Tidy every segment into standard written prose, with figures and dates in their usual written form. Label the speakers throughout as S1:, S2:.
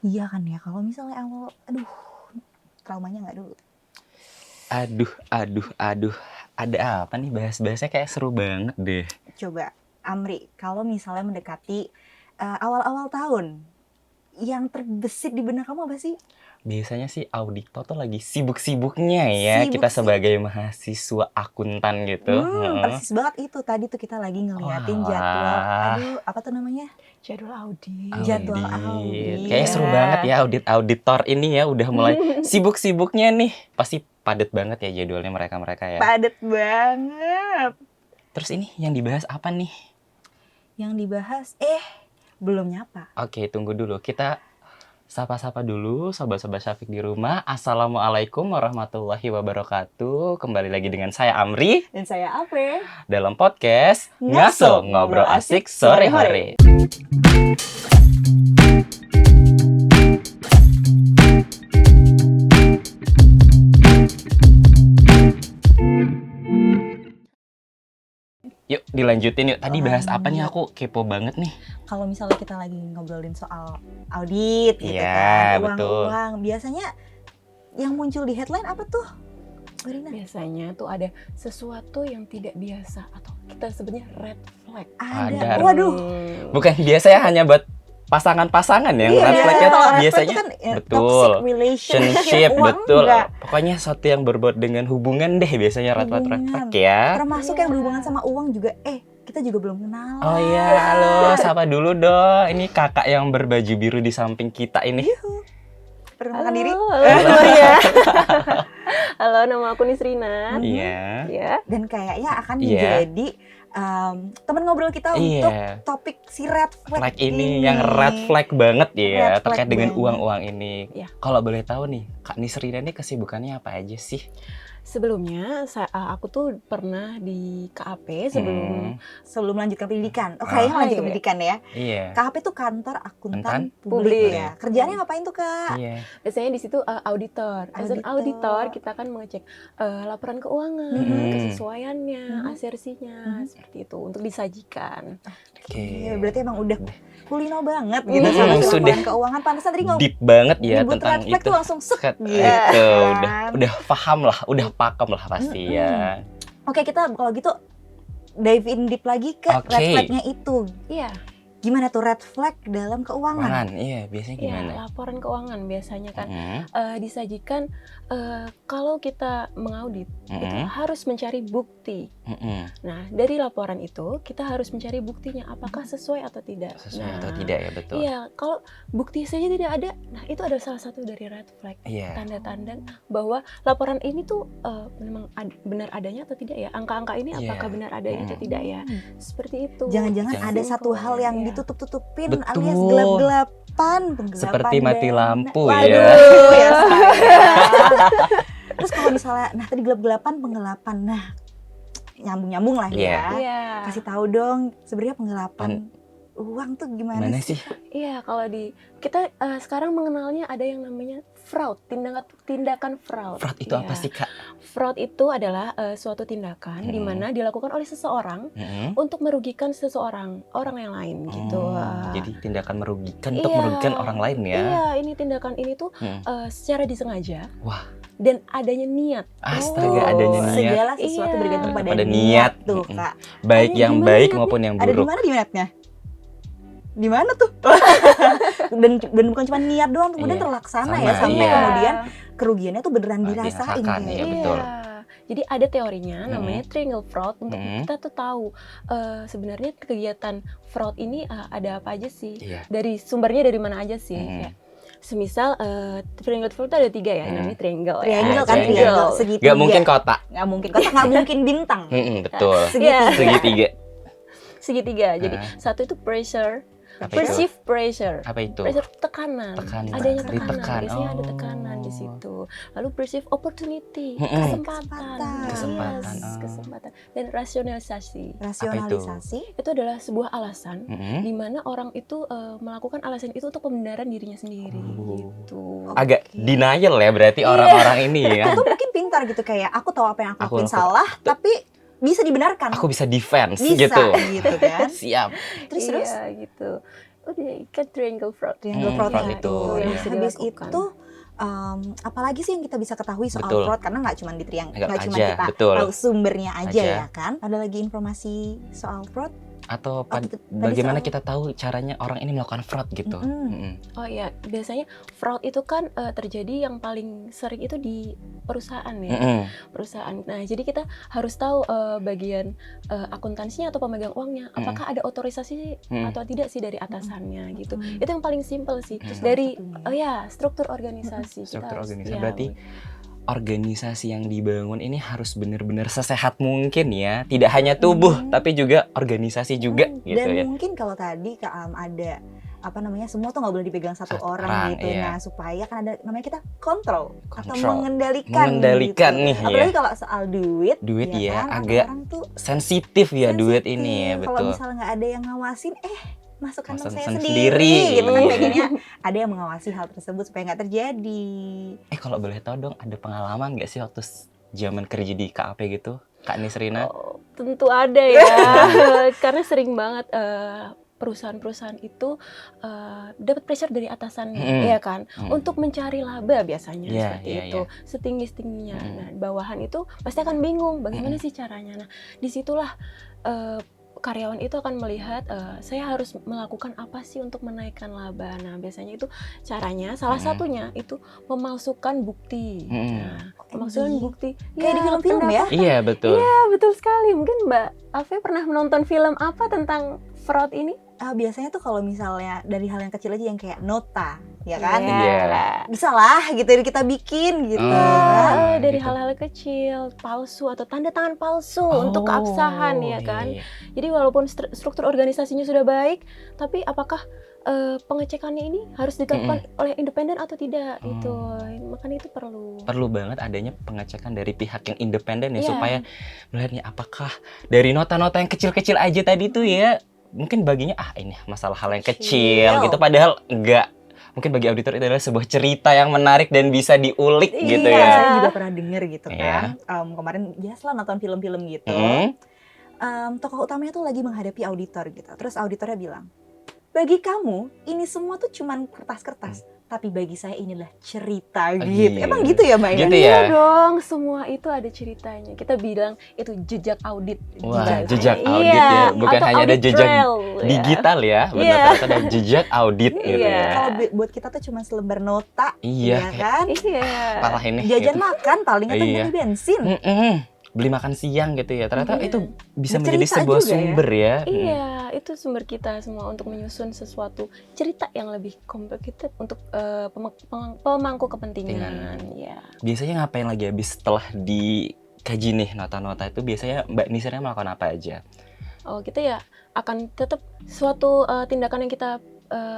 S1: Iya kan ya, kalau misalnya awal, aduh, traumanya nggak dulu?
S2: Aduh. Ada apa nih bahas-bahasnya kayak seru banget deh.
S1: Coba, Amri, kalau misalnya mendekati awal-awal tahun, yang terbesit di benak kamu apa sih?
S2: Biasanya sih auditor tuh lagi sibuk-sibuknya ya, kita
S1: Sibuk.
S2: sebagai mahasiswa akuntan gitu. Heeh.
S1: Persis banget itu. Tadi tuh kita lagi ngeliatin jadwal,
S2: Walah,
S1: aduh, apa tuh namanya?
S3: Jadwal audit.
S1: Jadwal
S2: audit.
S1: audit.
S2: Kayaknya seru banget ya auditor ini ya, udah mulai sibuk-sibuknya nih. Pasti padat banget ya jadwalnya mereka-mereka ya.
S1: Padet banget.
S2: Terus ini yang dibahas apa nih?
S1: Yang dibahas, belum nyapa.
S2: Oke, tunggu dulu. Kita sapa-sapa dulu sobat-sobat Syafiq di rumah. Assalamualaikum warahmatullahi wabarakatuh. Kembali lagi dengan saya Amri
S1: Dan saya Ape.
S2: dalam podcast
S1: Ngaso,
S2: Ngobrol Asik Sore-Hore. Yuk dilanjutin yuk. Tadi bahas apa nih? Aku kepo banget nih.
S1: Kalau misalnya kita lagi ngobrolin soal audit gitu
S2: Iya,
S1: kan,
S2: betul.
S1: uang-uang, biasanya yang muncul di headline apa tuh, Marina?
S3: Biasanya tuh ada sesuatu yang tidak biasa atau kita sebutnya red flag.
S2: Ada.
S1: Waduh.
S2: Bukan biasanya hanya buat pasangan-pasangan yang
S1: Iya,
S2: red flag-nya
S1: kalau red flag
S2: biasanya
S1: itu kan,
S2: betul.
S1: toxic relationship, uang
S2: betul.
S1: enggak.
S2: Pokoknya sesuatu yang berbuat dengan hubungan deh biasanya red flag
S1: Hubungan.
S2: ya.
S1: Termasuk
S3: Iya.
S1: yang berhubungan sama uang juga, kita juga belum kenal.
S2: Oh iya, halo, sapa dulu dong. Ini kakak yang berbaju biru di samping kita ini.
S1: Perkenalkan diri.
S3: Halo semuanya. Halo, nama aku Nisrina.
S2: Iya.
S3: Ya.
S1: Dan kayaknya akan
S2: Iya.
S1: menjadi teman ngobrol kita untuk
S2: Iya.
S1: topik si red flag,
S2: Flag ini yang red flag banget ya,
S1: Red flag
S2: terkait dengan
S1: banget.
S2: uang-uang ini.
S3: Iya.
S2: Kalau boleh tahu nih, Kak Nisrina ini kesibukannya apa aja sih?
S3: Sebelumnya aku tuh pernah di KAP
S1: sebelum melanjutkan pendidikan. Oh,
S2: Ah.
S1: kayaknya lanjut
S3: Iya.
S1: pendidikan ya.
S2: Iya.
S1: KHP itu kantor akuntan
S2: Akuntan
S1: publik
S3: publik.
S1: ya. Kerjaannya ngapain tuh, Kak?
S2: Iya.
S3: biasanya di situ auditor. As an
S1: Auditor.
S3: auditor kita kan mengecek laporan keuangan, kesesuaiannya, asersinya, seperti itu untuk disajikan.
S2: Oke.
S1: Iya, berarti emang udah kulino banget
S3: Hmm,
S1: gitu sama si
S2: sudah
S1: laporan keuangan. Pantesan tadi
S2: Deep banget ya
S1: nyebut
S2: tentang
S1: red flag
S2: itu.
S1: tuh langsung sek.
S2: Set,
S1: gitu
S2: itu
S1: kan.
S2: udah paham lah, udah pakem lah pasti ya.
S1: Oke, kita kalau gitu dive in deep lagi ke
S2: Oke.
S1: red flagnya itu.
S3: Iya.
S1: Gimana tuh red flag dalam keuangan?
S2: Keuangan, iya biasanya
S3: Iya,
S2: gimana?
S3: laporan keuangan biasanya kan
S2: Mm-mm.
S3: disajikan kalau kita mengaudit itu
S2: Mm-mm.
S3: harus mencari bukti.
S2: Mm-mm.
S3: Nah, dari laporan itu kita harus mencari buktinya apakah sesuai atau tidak.
S2: Sesuai
S3: Nah,
S2: atau tidak ya, betul.
S3: Iya, kalau bukti saja tidak ada, nah itu adalah salah satu dari red flag.
S2: Iya.
S3: Tanda-tanda bahwa laporan ini tuh memang benar adanya atau tidak ya? Angka-angka ini
S2: Iya.
S3: apakah benar adanya atau tidak ya? Seperti itu.
S1: Jangan-jangan
S2: Jangan.
S1: ada satu hal yang
S3: Iya.
S1: ditutup-tutupin
S2: Betul.
S1: alias gelap-gelapan, penggelapan
S2: Seperti mati
S1: dana.
S2: lampu
S1: Waduh,
S2: ya.
S1: ya sayang. Terus kalau misalnya, nah tadi gelap-gelapan, penggelapan, nah nyambung-nyambung lah
S2: Iya.
S1: ya.
S3: Iya.
S1: Kasih tahu dong, sebenarnya penggelapan uang tuh gimana
S2: Mana
S1: sih?
S2: sih?
S3: Iya, kalau kita sekarang mengenalnya ada yang namanya fraud, tindakan fraud.
S2: Fraud itu
S3: Iya.
S2: apa sih, Kak?
S3: Fraud itu adalah suatu tindakan di mana dilakukan oleh seseorang
S2: Mm-mm.
S3: untuk merugikan orang yang lain gitu.
S2: Jadi tindakan merugikan untuk
S3: Iya.
S2: merugikan orang lain ya.
S3: Iya, ini tindakan ini tuh
S2: Mm.
S3: secara disengaja.
S2: Wah.
S3: Dan adanya niat.
S2: Astaga, adanya niat.
S1: Segala sesuatu
S3: Iya.
S1: bergantung pada
S2: Pada
S1: niat
S2: niat.
S1: tuh,
S2: Mm-mm.
S1: Kak.
S2: Baik
S3: Ada
S2: yang
S3: di mana
S2: baik
S3: niatnya?
S2: maupun yang
S1: Ada di
S2: buruk.
S1: mana di niatnya? Di mana tuh? dan bukan cuma niat doang, kemudian
S2: Iya.
S1: terlaksana
S2: Sama,
S1: ya, sampai
S2: iya.
S1: kemudian kerugiannya tuh beneran
S2: Ah,
S1: dirasain.
S2: dirasakan,
S1: kayak
S2: iya,
S1: gitu.
S2: betul.
S3: Jadi ada teorinya namanya triangle fraud untuk
S2: Mm.
S3: kita tuh tahu sebenarnya kegiatan fraud ini ada apa aja sih?
S2: Iya.
S3: Dari sumbernya dari mana aja sih?
S2: Mm.
S3: Ya. Semisal triangle fraud itu ada 3 ya, namanya triangle.
S1: Triangle
S2: Ya,
S1: kan,
S2: triangle.
S1: triangle segitiga.
S2: Gak mungkin kotak.
S1: Nggak mungkin kotak, nggak mungkin bintang.
S2: Betul.
S3: Iya.
S2: Segitiga.
S3: Segitiga. Jadi
S2: Ah.
S3: satu itu pressure,
S2: Apa itu?
S3: perceived pressure.
S2: Apa itu?
S3: Pressure tekanan.
S2: Tekanan.
S3: Adanya tekanan.
S2: Ditekan.
S3: Biasanya ada
S2: Oh.
S3: tekanan di situ. Lalu perceived opportunity,
S2: Mm-mm.
S3: kesempatan.
S2: Kesempatan,
S3: Yes,
S2: oh.
S3: kesempatan. Dan rasionalisasi.
S1: Rasionalisasi.
S3: Itu adalah sebuah alasan
S2: Mm-mm.
S3: di mana orang itu melakukan alasan itu untuk pembenaran dirinya sendiri
S2: Oh.
S3: gitu.
S2: Agak
S1: Oke.
S2: denial ya berarti orang-orang ini ya.
S1: Atau mungkin pintar gitu, kayak aku tahu apa yang aku
S2: Aku
S1: lakuin salah, tapi bisa dibenarkan.
S2: Aku bisa defense
S1: bisa
S2: gitu.
S1: gitu kan.
S2: Siap.
S1: Terus
S3: Iya gitu. kan triangle fraud.
S1: Triangle
S2: Hmm,
S1: fraud
S2: fraud
S1: itu.
S2: itu,
S1: Nah,
S2: iya.
S3: bisa
S1: habis
S3: dilakukan.
S1: itu apalagi sih yang kita bisa ketahui soal
S2: Betul.
S1: fraud, karena nggak cuma
S2: Nggak
S1: nggak cuma
S2: aja,
S1: kita
S2: betul.
S1: tahu sumbernya aja
S2: Aja.
S1: ya kan. Ada lagi informasi soal fraud?
S2: Atau
S1: Tadi
S2: bagaimana
S1: soal-
S2: kita tahu caranya orang ini melakukan fraud gitu.
S1: Mm-mm.
S2: Mm-mm.
S3: Oh iya, biasanya fraud itu kan terjadi yang paling sering itu di perusahaan ya.
S2: Mm-mm.
S3: Perusahaan. Nah, jadi kita harus tahu bagian akuntansinya atau pemegang uangnya, apakah ada otorisasi
S2: Mm.
S3: atau tidak sih dari atasannya gitu.
S1: Mm.
S3: Itu yang paling simpel sih.
S2: Mm.
S3: Dari
S1: Salah satunya.
S3: oh ya, struktur organisasi. Kita
S2: Struktur
S3: harus-
S2: organisasi.
S3: ya,
S2: Berarti organisasi yang dibangun ini harus benar-benar sesehat mungkin ya. Tidak hanya tubuh, tapi juga organisasi juga gitu
S1: Dan
S2: ya.
S1: mungkin kalau tadi ada apa namanya, semua tuh nggak boleh dipegang satu
S2: Satu
S1: orang
S2: orang,
S1: gitu.
S2: iya.
S1: Nah, supaya kan ada namanya kita kontrol atau
S2: Kontrol.
S1: mengendalikan
S2: Mengendalikan
S1: gitu.
S2: nih, ya.
S1: Apalagi kalau soal duit
S2: Duit ya,
S1: kan,
S2: agak
S1: orang tuh
S2: sensitif ya duit
S1: sensitif.
S2: ini ya,
S1: Kalau
S2: betul.
S1: misalnya nggak ada yang ngawasin, masuk kantong
S2: Masuk
S1: saya
S2: kantong
S1: sendiri
S2: sendiri.
S1: gitu kan,
S2: Iya.
S1: pengennya ada yang mengawasi hal tersebut supaya nggak terjadi.
S2: Kalau boleh tahu dong, ada pengalaman nggak sih waktu zaman kerja di KAP gitu, Kak Nisrina?
S3: Oh, tentu ada ya. Karena sering banget perusahaan-perusahaan itu dapat pressure dari atasannya,
S2: Mm-mm.
S3: ya kan,
S2: Mm.
S3: untuk mencari laba biasanya
S2: Iya,
S3: seperti
S2: iya,
S3: itu, setinggi-tingginya.
S2: Mm.
S3: Nah, bawahan itu pasti akan bingung bagaimana sih caranya. Nah, disitulah karyawan itu akan melihat saya harus melakukan apa sih untuk menaikkan laba. Nah, biasanya itu caranya salah satunya itu memalsukan bukti.
S2: Mm.
S3: Nah, memalsukan
S1: OMG.
S3: bukti
S1: Kayak di film-film ya.
S2: Iya, betul.
S3: Iya, betul sekali. Mungkin Mbak Ave pernah menonton film apa tentang fraud ini?
S1: Biasanya tuh kalau misalnya dari hal yang kecil aja yang kayak nota, ya kan?
S2: Iya.
S1: Bisa lah gitu kita bikin gitu
S2: Oh.
S1: kan.
S3: Dari
S2: gitu.
S3: hal-hal kecil, palsu atau tanda tangan palsu
S2: Oh,
S3: untuk keabsahan ya kan.
S2: iya.
S3: Jadi walaupun struktur organisasinya sudah baik, tapi apakah pengecekannya ini harus dilakukan oleh independen atau tidak gitu. Makanya itu perlu.
S2: Perlu banget adanya pengecekan dari pihak yang independen ya,
S3: Iya.
S2: supaya melihatnya apakah dari nota-nota yang kecil-kecil aja tadi tuh ya, mungkin baginya ini masalah hal yang kecil
S1: Kecil.
S2: gitu, padahal enggak. Mungkin bagi auditor itu adalah sebuah cerita yang menarik dan bisa diulik gitu
S3: Iya.
S2: ya.
S1: Saya juga pernah denger gitu
S2: Iya.
S1: kan. Kemarin biasalah nonton film-film gitu. Tokoh utamanya tuh lagi menghadapi auditor gitu. Terus auditornya bilang, bagi kamu ini semua tuh cuman kertas-kertas, tapi bagi saya ini adalah cerita gitu.
S2: Iya.
S1: Emang gitu ya Mbak ya?
S2: Gitu
S3: Iya
S2: ya.
S3: dong, semua itu ada ceritanya. Kita bilang itu jejak audit.
S2: Wah,
S3: Gitu.
S2: jejak
S3: Iya,
S2: audit ya. Bukan
S3: atau
S2: hanya ada
S3: audit
S2: jejak
S3: trail, ya.
S2: digital ya, benar,
S3: Iya.
S2: ternyata ada jejak audit gitu
S3: Iya.
S2: ya.
S1: Kalau buat kita tuh cuma selembar nota,
S2: Iya,
S1: ya
S2: kayak
S1: kan?
S3: Iya.
S2: parah ini.
S1: Jajan
S2: gitu.
S1: makan paling atau
S2: Iya.
S1: beli bensin.
S2: Beli makan siang gitu ya. Ternyata
S3: Iya.
S2: itu bisa
S1: Bercerita
S2: menjadi sebuah
S1: juga ya.
S2: sumber ya.
S3: Iya, itu sumber kita semua untuk menyusun sesuatu cerita yang lebih kompleks untuk pemangku kepentingan. Ya.
S2: Biasanya ngapain lagi habis setelah dikaji nih nota-nota itu, biasanya Mbak Nisrina melakukan apa aja?
S3: Oh, kita ya akan tetap suatu tindakan yang kita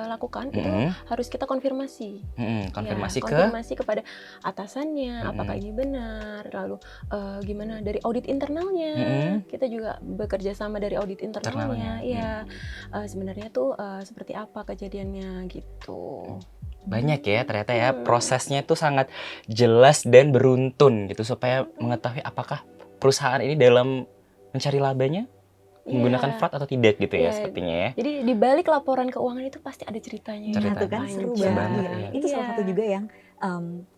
S3: lakukan itu harus kita konfirmasi.
S2: Konfirmasi
S3: Ya,
S2: ke
S3: konfirmasi kepada atasannya,
S2: Mm-mm.
S3: apakah ini benar, lalu gimana dari audit internalnya. Kita juga bekerja sama dari audit internalnya.
S2: Internalnya.
S3: Ya, sebenarnya tuh seperti apa kejadiannya gitu.
S2: banyak ya ternyata ya, prosesnya itu sangat jelas dan beruntun gitu, supaya mengetahui apakah perusahaan ini dalam mencari labanya menggunakan fraud atau tidak gitu ya,
S3: Iya.
S2: sepertinya ya.
S3: Jadi di balik laporan keuangan itu pasti ada ceritanya.
S2: Cerita.
S1: Nah, itu kan seru
S3: Panjang.
S1: banget.
S2: Iya.
S1: Itu salah
S3: Iya.
S1: satu juga yang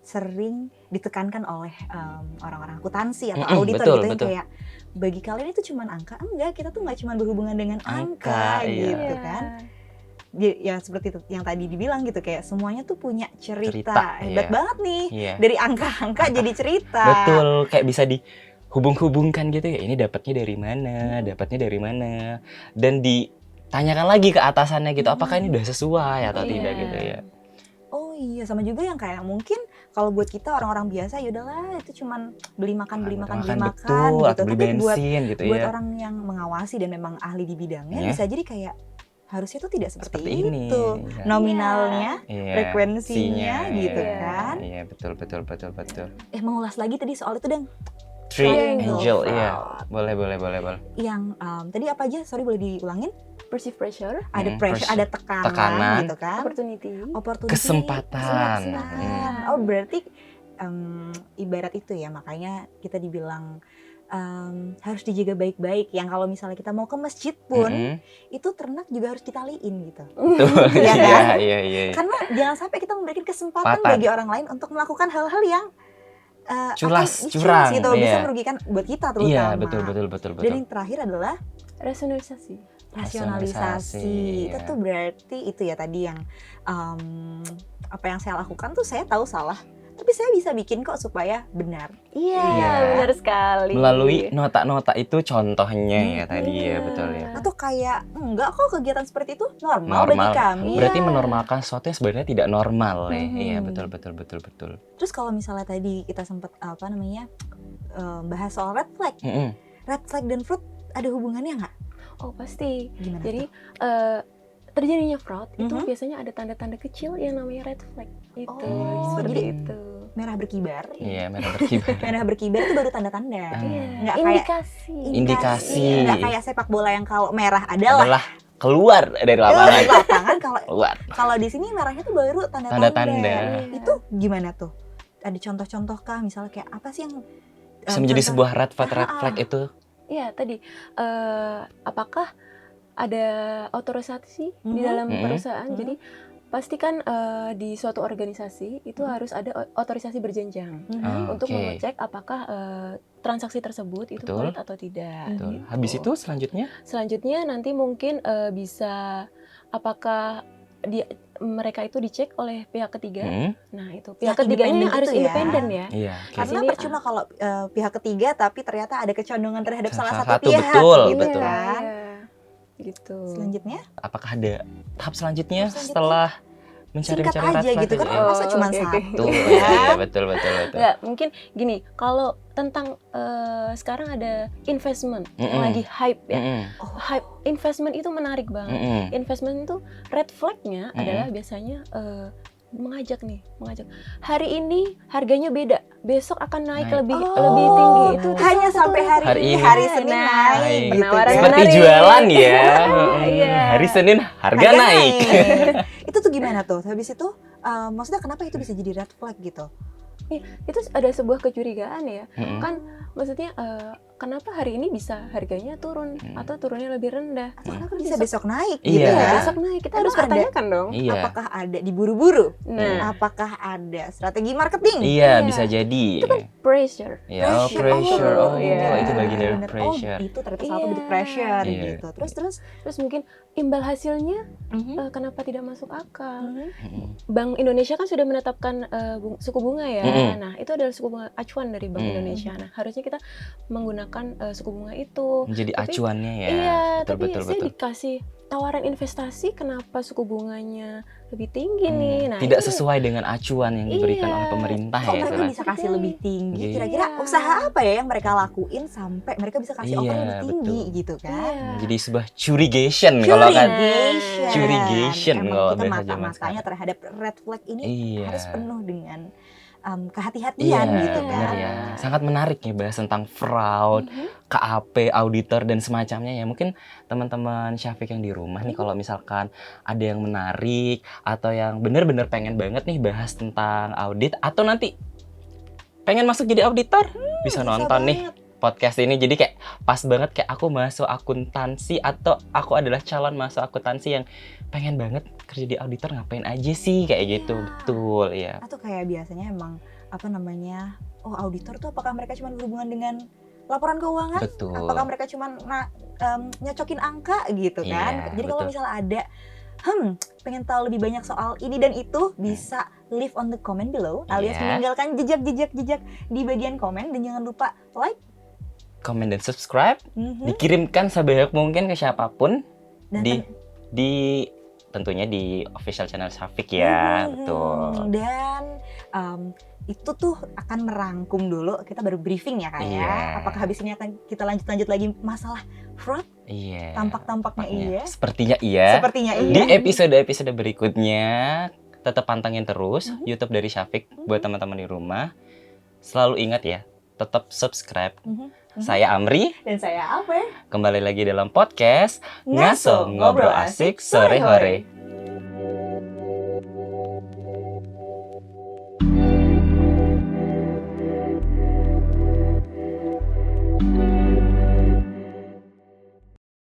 S1: sering ditekankan oleh orang-orang akuntansi atau
S2: Mm-mm,
S1: auditor
S2: betul,
S1: gitu yang
S2: betul.
S1: kayak bagi kalian itu cuma angka. Enggak, kita tuh nggak cuma berhubungan dengan
S2: Angka,
S1: angka
S2: iya.
S1: gitu kan. Ya seperti itu yang tadi dibilang gitu, kayak semuanya tuh punya cerita.
S2: Cerita,
S1: Hebat
S2: iya.
S1: banget nih.
S2: Iya.
S1: Dari angka-angka jadi cerita.
S2: Betul, kayak bisa dihubung-hubungkan gitu ya. Ini dapatnya dari mana, dapatnya dari mana. Dan ditanyakan lagi ke atasannya gitu, apakah ini udah sesuai atau
S3: Iya.
S2: tidak gitu ya.
S1: Oh iya, sama juga yang kayak mungkin kalau buat kita orang-orang biasa ya udahlah itu cuman beli makan
S2: Betul,
S1: gitu.
S2: atau beli
S1: Tapi buat
S2: bensin gitu
S1: buat
S2: ya.
S1: orang yang mengawasi dan memang ahli di bidangnya
S2: Iya.
S1: bisa jadi kayak harusnya tuh tidak seperti
S2: ini.
S1: itu.
S2: Iya.
S1: Nominalnya,
S2: Iya,
S1: frekuensinya
S2: fee-nya,
S1: gitu
S2: iya.
S1: kan.
S2: Iya, betul.
S1: Mengulas lagi tadi soal itu dong.
S2: Triangle,
S1: Triangle
S2: iya.
S1: fraud.
S2: Boleh.
S1: Yang tadi apa aja? Sorry, boleh diulangin?
S3: Perceive pressure,
S1: Ada pressure,
S2: pressure.
S1: ada tekanan,
S2: Tekanan.
S1: gitu kan.
S3: opportunity.
S1: Opportunity,
S2: Kesempatan.
S1: kesempatan. Oh berarti ibarat itu ya, makanya kita dibilang harus dijaga baik-baik. Yang kalau misalnya kita mau ke masjid pun itu ternak juga harus ditaliin gitu. Iya kan?
S2: Iya.
S1: Karena jangan sampai kita memberikan kesempatan
S2: Kesempatan.
S1: bagi orang lain untuk melakukan hal-hal yang
S2: Culas,
S1: akan
S2: curang,
S1: gitu, bisa
S2: iya.
S1: merugikan buat kita terutama.
S2: Iya, betul.
S1: Dan yang terakhir adalah
S3: Rasionalisasi.
S1: rasionalisasi. Itu
S2: iya.
S1: tuh berarti itu ya tadi yang apa yang saya lakukan tuh saya tahu salah, tapi saya bisa bikin kok supaya benar.
S3: Iya,
S2: Iya.
S3: benar sekali.
S2: Melalui nota-nota itu contohnya ya tadi ya,
S3: Iya.
S2: betul ya.
S1: Atau kayak enggak kok kegiatan seperti itu normal bagi kami.
S2: Berarti
S3: Iya.
S2: menormalkan sesuatu yang sebenarnya tidak normal ya.
S3: Mhm.
S2: Iya, betul.
S1: Terus kalau misalnya tadi kita sempat bahas soal red flag. Red flag dan fraud ada hubungannya nggak?
S3: Oh, pasti.
S1: Gimana
S3: Jadi
S1: tuh?
S3: terjadinya fraud itu
S1: Mhm.
S3: biasanya ada tanda-tanda kecil yang namanya red flag. Itu
S1: Oh,
S3: seperti
S1: jadi
S3: itu.
S1: merah berkibar.
S2: Iya, merah berkibar.
S1: Merah berkibar itu baru tanda-tanda.
S3: Iya,
S1: Nggak kayak
S3: indikasi.
S2: Indikasi.
S1: Nggak kayak sepak bola yang kalau merah adalah
S2: Adalah keluar dari
S1: di
S2: lapangan.
S1: lapangan.
S2: Keluar.
S1: Kalau di sini merahnya tuh baru tanda-tanda.
S2: Tanda-tanda.
S1: Itu gimana tuh? Ada contoh-contoh kah? Misalnya kayak apa sih yang
S2: Bisa menjadi
S1: contoh-
S2: sebuah red flag itu.
S3: Iya, tadi apakah ada otorisasi di
S1: Mhm.
S3: dalam
S2: Mhm.
S3: perusahaan?
S1: Mhm.
S3: Jadi pastikan di suatu organisasi itu harus ada otorisasi berjenjang
S1: Mhm.
S3: untuk
S2: Oke.
S3: mengecek apakah transaksi tersebut itu
S2: Betul.
S3: valid atau tidak.
S1: Betul.
S3: gitu.
S2: Habis itu selanjutnya
S3: Selanjutnya nanti mungkin bisa apakah mereka itu dicek oleh pihak ketiga. Nah, itu pihak
S1: Yang
S3: ketiganya
S1: independen
S3: harus
S1: itu ya.
S3: independen ya.
S2: Iya, oke.
S1: Karena
S3: Sini,
S1: percuma kalau pihak ketiga tapi ternyata ada kecondongan terhadap salah
S2: Salah
S1: satu
S2: satu,
S1: pihak
S2: betul,
S1: gitu
S2: betul.
S1: kan.
S3: Iya, gitu.
S1: Selanjutnya
S2: Apakah ada tahap selanjutnya
S1: Tahap selanjutnya?
S2: setelah mencari-mencari
S1: singkat
S2: red
S1: aja
S2: flag
S1: gitu kan,
S2: itu?
S3: Oh,
S1: masa cuma
S3: oke, oke.
S1: satu
S2: Iya,
S1: ya.
S2: betul.
S3: Nggak, mungkin gini, kalau tentang sekarang ada investment yang
S2: Mm-mm.
S3: lagi hype ya.
S2: Mm-mm.
S3: Hype investment itu menarik banget.
S2: Mm-mm.
S3: Investment itu red flag-nya
S2: Mm-mm.
S3: adalah biasanya mengajak hari ini harganya beda, besok akan naik
S2: Naik.
S3: lebih
S1: Oh,
S3: tinggi. Itu
S1: hanya
S3: salah
S1: sampai
S3: satu-
S1: hari
S2: Hari
S1: ini,
S2: ini.
S1: hari Senin
S3: Nah,
S1: naik gitu
S3: penawaran
S1: kan.
S2: Seperti
S3: menarik.
S2: jualan ya.
S3: Iya.
S2: Hari Senin harga naik.
S1: Itu tuh gimana tuh? Habis itu maksudnya kenapa itu bisa jadi red flag gitu?
S3: Itu ada sebuah kecurigaan ya.
S2: Mm-mm.
S3: Kan maksudnya kenapa hari ini bisa harganya turun atau turunnya lebih rendah?
S1: Atau kenapa
S3: Kan
S1: bisa besok naik
S2: Iya.
S1: gitu ya?
S3: besok naik, kita
S1: Emang
S3: harus
S1: ada-
S3: pertanyakan dong.
S2: Iya.
S1: Apakah ada diburu-buru?
S3: Nah,
S1: Apakah ada strategi marketing?
S2: Iya,
S3: Iya.
S2: bisa jadi.
S3: pressure.
S2: Ya, pressure. Oh,
S3: iya.
S2: itu bagian dari
S1: Bener.
S2: pressure.
S1: Oh, itu ternyata salah satu
S3: Iya.
S1: bentuk pressure
S2: Iya.
S1: gitu. Terus
S3: Terus mungkin imbal hasilnya kenapa tidak masuk akal? Bank Indonesia kan sudah menetapkan suku bunga ya.
S2: Mm-mm.
S3: Nah, itu adalah suku bunga acuan dari Bank Indonesia. Nah, harusnya kita menggunakan suku bunga itu.
S2: Menjadi
S3: Tapi-
S2: acuannya ya.
S3: Iya,
S2: betul,
S3: tapi
S2: betul,
S3: saya
S2: betul.
S3: dikasih tawaran investasi, kenapa suku bunganya lebih tinggi nih? Nah,
S2: Tidak
S3: ini-
S2: sesuai dengan acuan yang diberikan
S3: Iya.
S2: oleh pemerintah
S1: kok
S2: ya.
S1: mereka
S2: istilahnya.
S1: bisa kasih lebih tinggi?
S2: Iya.
S1: Kira-kira usaha apa ya yang mereka lakuin sampai mereka bisa kasih offer
S2: Iya,
S1: lebih tinggi
S2: betul.
S1: gitu kan?
S3: Iya.
S2: Jadi sebuah curigation kalau kan.
S1: Curigation.
S2: Curigation
S1: Emang
S2: kalau
S1: kita
S2: bahasa zaman
S1: mata-matanya
S2: sekarang.
S1: terhadap red flag ini
S2: Iya.
S1: harus penuh dengan
S2: Iya,
S1: kehati-hatian gitu kan.
S2: benar ya. Sangat menarik nih bahas tentang fraud, KAP, auditor dan semacamnya ya. Mungkin teman-teman Syafiq yang di rumah nih kalau misalkan ada yang menarik atau yang benar-benar pengen banget nih bahas tentang audit atau nanti pengen masuk jadi auditor, bisa nonton nih
S1: banget.
S2: podcast ini. Jadi kayak pas banget kayak aku masuk akuntansi atau aku adalah calon masuk akuntansi yang pengen banget kerja di auditor, ngapain aja sih kayak gitu.
S3: Iya.
S2: Betul ya.
S1: Atau kayak biasanya emang auditor tuh apakah mereka cuma berhubungan dengan laporan keuangan?
S2: Betul.
S1: Apakah mereka cuma nyocokin angka gitu kan?
S2: Iya,
S1: Jadi kalau
S2: betul.
S1: misalnya ada pengen tahu lebih banyak soal ini dan itu, bisa leave on the comment below alias
S2: Iya.
S1: meninggalkan jejak di bagian komen, dan jangan lupa like,
S2: Komen dan subscribe, dikirimkan sebanyak mungkin ke siapapun
S1: dan
S2: di tentunya di official channel Syafiq ya. Betul.
S1: Dan itu tuh akan merangkum dulu, kita baru briefing ya Kak ya.
S2: Iya.
S1: Apakah habis ini akan kita lanjut lagi masalah fraud?
S2: Iya.
S1: Tampak-tampaknya iya.
S2: Sepertinya iya.
S1: Sepertinya
S2: Di
S1: iya.
S2: episode-episode berikutnya tetap pantengin terus YouTube dari Syafiq buat teman-teman di rumah. Selalu ingat ya, tetap subscribe. Saya Amri,
S1: Dan saya apa?
S2: kembali lagi dalam podcast
S1: Ngaso, ngobrol asik sore-hore.